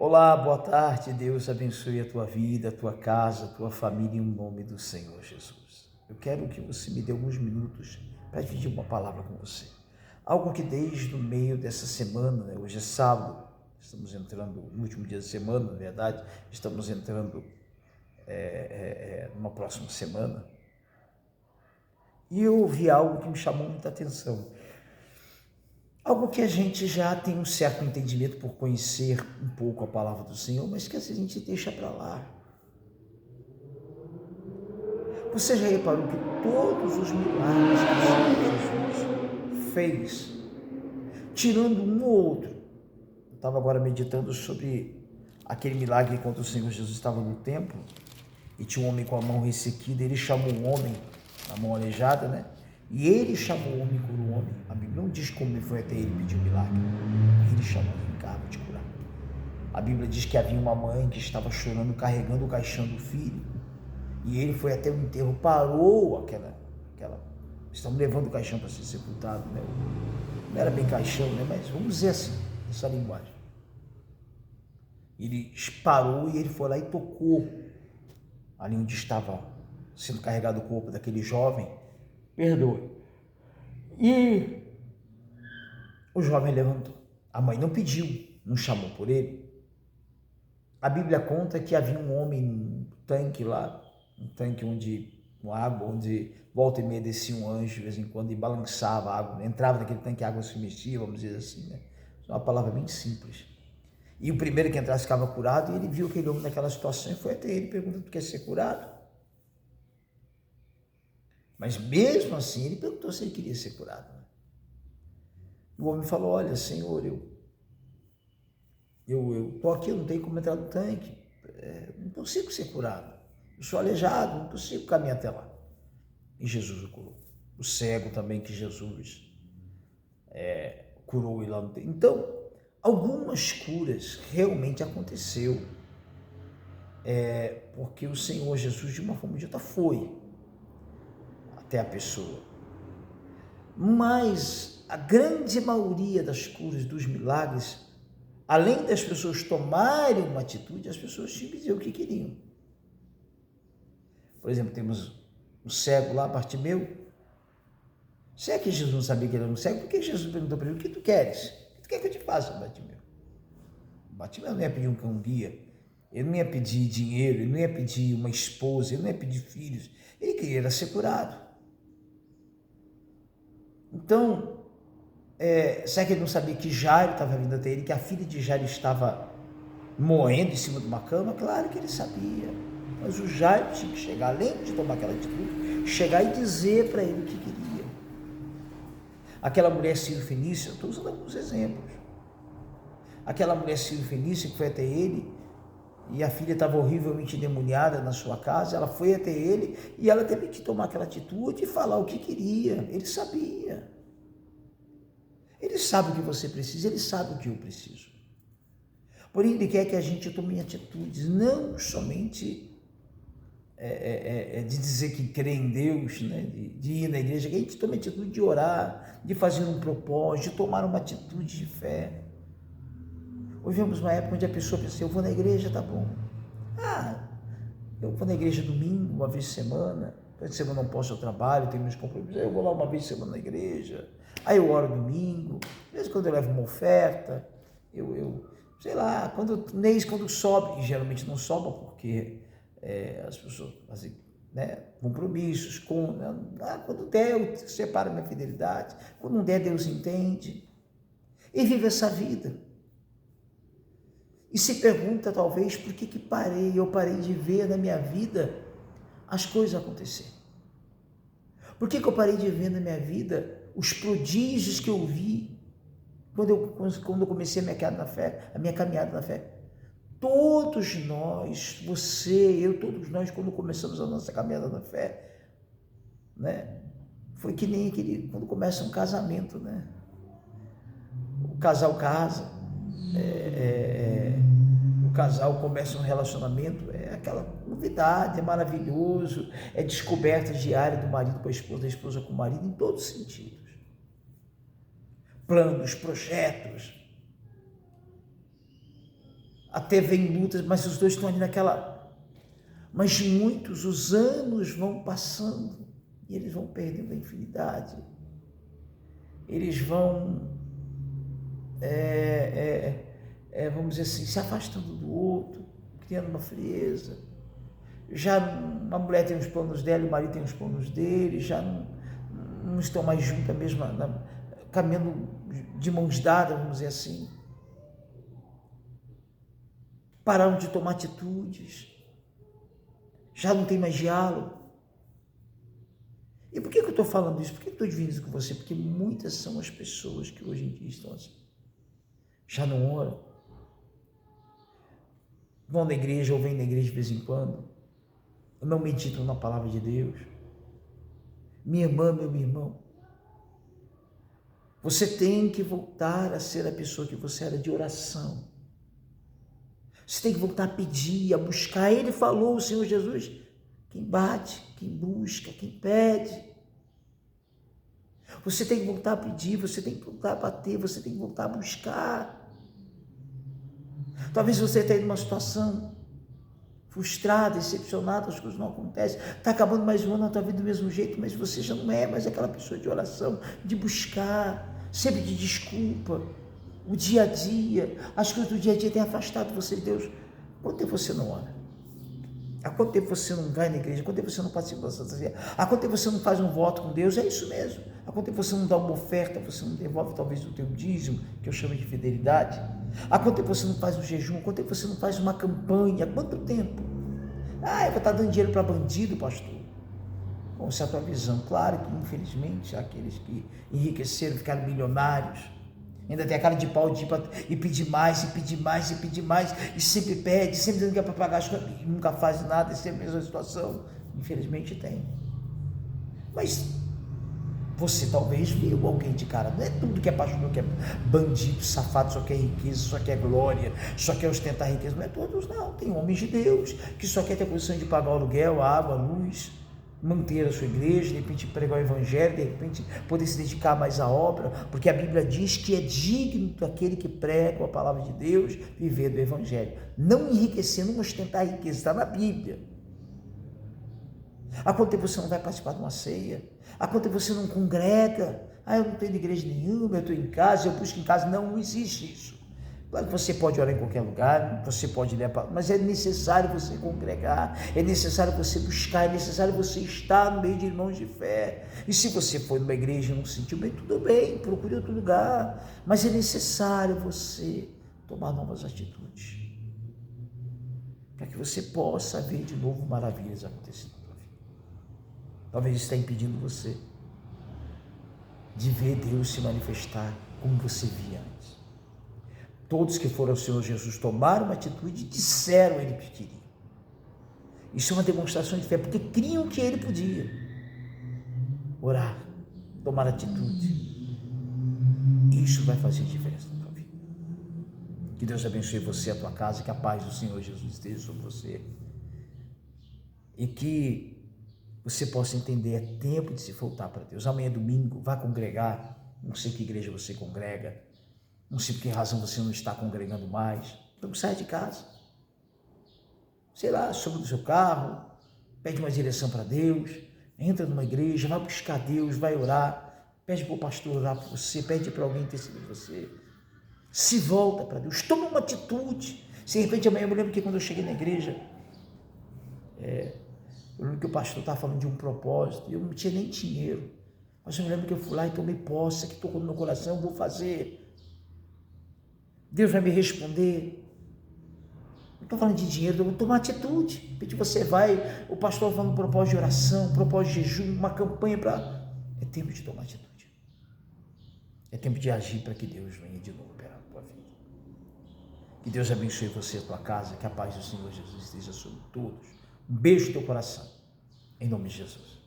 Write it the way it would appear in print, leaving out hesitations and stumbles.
Olá, boa tarde, Deus abençoe a tua vida, a tua casa, a tua família, em nome do Senhor Jesus. Eu quero que você me dê alguns minutos para dividir uma palavra com você. Algo que desde o meio dessa semana, hoje é sábado, estamos entrando no último dia da semana, na verdade, estamos entrando numa próxima semana, e eu ouvi algo que me chamou muita atenção. Algo que a gente já tem um certo entendimento por conhecer um pouco a palavra do Senhor, mas que às vezes a gente deixa para lá. Você já reparou que todos os milagres que o Senhor Jesus fez, tirando um ou outro, eu estava agora meditando sobre aquele milagre quando o Senhor Jesus estava no templo e tinha um homem com a mão ressequida, ele chamou um homem, a mão aleijada, né? E ele chamou o homem e curou o homem. A Bíblia não diz como ele foi até ele pedir o milagre. Ele chamou, vem cá, vou te curar. A Bíblia diz que havia uma mãe que estava chorando, carregando o caixão do filho. E ele foi até o enterro, parou aquela estamos levando o caixão para ser sepultado, né? Não era bem caixão, né? Mas vamos dizer assim, essa linguagem. Ele parou e ele foi lá e tocou ali onde estava sendo carregado o corpo daquele jovem. Perdoe. E o jovem levantou. A mãe não pediu, não chamou por ele. A Bíblia conta que havia um homem num tanque lá, um tanque com água, onde volta e meia descia um anjo de vez em quando e balançava a água, entrava naquele tanque, a água se mexia, vamos dizer assim, né? É uma palavra bem simples. E o primeiro que entrasse ficava curado, e ele viu aquele homem naquela situação e foi até ele perguntando: tu quer ser curado? Mas mesmo assim, ele perguntou se ele queria ser curado. O homem falou: olha, Senhor, eu estou aqui, eu não tenho como entrar no tanque, não consigo ser curado. Eu sou aleijado, não consigo caminhar até lá. E Jesus o curou. O cego também que Jesus curou ele lá no tanque. Então, algumas curas realmente aconteceu, porque o Senhor Jesus, de uma forma ou de outra, foi até a pessoa. Mas a grande maioria das curas, dos milagres, além das pessoas tomarem uma atitude, as pessoas tinham que dizer o que queriam. Por exemplo, temos um cego lá, Bartimeu. Se é que Jesus não sabia que ele era um cego, por que Jesus perguntou para ele: o que tu queres? O que tu quer que eu te faça, Bartimeu? Bartimeu não ia pedir um cão-guia, ele não ia pedir dinheiro, ele não ia pedir uma esposa, ele não ia pedir filhos, ele queria ser curado. Então, será que ele não sabia que Jairo estava vindo até ele, que a filha de Jairo estava morrendo em cima de uma cama? Claro que ele sabia, mas o Jairo tinha que chegar, além de tomar aquela atitude, chegar e dizer para ele o que queria. Aquela mulher sírio-fenícia, eu estou usando alguns exemplos, aquela mulher sírio-fenícia que foi até ele, e a filha estava horrivelmente endemoniada na sua casa, ela foi até ele, e ela teve que tomar aquela atitude e falar o que queria. Ele sabia. Ele sabe o que você precisa, ele sabe o que eu preciso. Porém, ele quer que a gente tome atitudes, não somente de dizer que crê em Deus, né? de ir na igreja, que a gente tome atitude de orar, de fazer um propósito, de tomar uma atitude de fé. Hoje vemos uma época onde a pessoa pensa: eu vou na igreja, tá bom. Eu vou na igreja domingo, uma vez por semana, depois de semana eu não posso ao trabalho, tenho meus compromissos, eu vou lá uma vez por semana na igreja, aí eu oro domingo, às vezes quando eu levo uma oferta, sei lá, quando sobe, e geralmente não sobra porque as pessoas fazem, né, compromissos, quando der eu separo minha fidelidade, quando não der Deus entende, e vive essa vida. E se pergunta talvez por que eu parei de ver na minha vida as coisas acontecerem. Por que eu parei de ver na minha vida os prodígios que eu vi quando eu comecei a minha caminhada na fé? Todos nós, você, eu, todos nós, quando começamos a nossa caminhada na fé, né? Foi que nem quando começa um casamento, né? O casal casa, o casal começa um relacionamento, é aquela novidade, é maravilhoso, é descoberta diária do marido com a esposa, da esposa com o marido, em todos os sentidos. Planos, projetos. até vem lutas, mas os dois estão ali naquela... Mas muitos, os anos vão passando e eles vão perdendo a infinidade. Eles vão, vamos dizer assim, se afastando do outro, criando uma frieza. Já a mulher tem os planos dela e o marido tem os planos dele, já não estão mais juntos, caminhando de mãos dadas, vamos dizer assim. Pararam de tomar atitudes, já não tem mais diálogo. E por que eu estou falando isso? Por que eu estou dividindo isso com você? Porque muitas são as pessoas que hoje em dia estão assim. Já não oram. Vão na igreja ou vêm na igreja de vez em quando. Não meditam na palavra de Deus. Minha irmã, meu irmão, você tem que voltar a ser a pessoa que você era de oração. Você tem que voltar a pedir, a buscar. Ele falou, o Senhor Jesus, quem bate, quem busca, quem pede. Você tem que voltar a pedir, você tem que voltar a bater, você tem que voltar a buscar. Talvez você esteja numa situação frustrada, decepcionada, as coisas não acontecem, está acabando mais um ano na tua vida do mesmo jeito, mas você já não é mais aquela pessoa de oração, de buscar, sempre de desculpa. O dia a dia, as coisas do dia a dia têm afastado você de Deus. Quanto tempo você não ora? Há quanto tempo você não vai na igreja? Há quanto tempo você não participa da Santa Ceia? Há quanto tempo você não faz um voto com Deus? É isso mesmo. Há quanto tempo você não dá uma oferta? Você não devolve talvez o teu dízimo, que eu chamo de fidelidade? Há quanto tempo você não faz um jejum? Há quanto tempo você não faz uma campanha? Há quanto tempo? Eu vou estar dando dinheiro para bandido, pastor. Bom, se é a tua visão, claro que infelizmente aqueles que enriqueceram, ficaram milionários, ainda tem a cara de pau de ir e pedir mais, e pedir mais, e pedir mais, e sempre pede, sempre dizendo que é para pagar as coisas, e nunca faz nada, é sempre a mesma situação. Infelizmente tem. Mas você talvez viu alguém de cara, não é tudo que é pastor, que é bandido, safado, só quer riqueza, só quer glória, só quer ostentar riqueza, não é todos não, tem homens de Deus, que só quer ter condição de pagar o aluguel, a água, a luz, manter a sua igreja, de repente pregar o evangelho, de repente poder se dedicar mais à obra, porque a Bíblia diz que é digno daquele que prega a palavra de Deus viver do evangelho, não enriquecer, não ostentar a riqueza, está na Bíblia. Há quanto tempo você não vai participar de uma ceia? Há quanto tempo você não congrega? Eu não estou em igreja nenhuma, eu estou em casa, eu busco em casa. Não existe isso. Claro que você pode orar em qualquer lugar, você pode ler a palavra, mas é necessário você congregar, é necessário você buscar, é necessário você estar no meio de irmãos de fé. E se você foi numa igreja e não se sentiu bem, tudo bem, procure outro lugar, mas é necessário você tomar novas atitudes, para que você possa ver de novo maravilhas acontecendo na tua vida. Talvez isso está impedindo você de ver Deus se manifestar como você via antes. Todos que foram ao Senhor Jesus tomaram uma atitude e disseram ele que queria. Isso é uma demonstração de fé, porque criam que ele podia orar, tomar atitude. Isso vai fazer diferença na tua vida. Que Deus abençoe você, a tua casa, que a paz do Senhor Jesus esteja sobre você. E que você possa entender, é tempo de se voltar para Deus. Amanhã é domingo, vá congregar. Não sei que igreja você congrega. Não sei por que razão você não está congregando mais. Então sai de casa. Sei lá, sobe do seu carro, pede uma direção para Deus, entra numa igreja, vai buscar Deus, vai orar, pede para o pastor orar por você, pede para alguém interceder por você. Se volta para Deus, toma uma atitude. Se de repente amanhã, eu me lembro que quando eu cheguei na igreja, eu lembro que o pastor estava falando de um propósito, eu não tinha nem dinheiro. Mas eu me lembro que eu fui lá e tomei posse, que tocou no meu coração, eu vou fazer. Deus vai me responder. Não estou falando de dinheiro, eu vou tomar atitude. Pedir você vai, o pastor falando um propósito de oração, um propósito de jejum, uma campanha para... É tempo de tomar atitude. É tempo de agir para que Deus venha de novo operar na tua vida. Que Deus abençoe você, a tua casa, que a paz do Senhor Jesus esteja sobre todos. Um beijo no teu coração. Em nome de Jesus.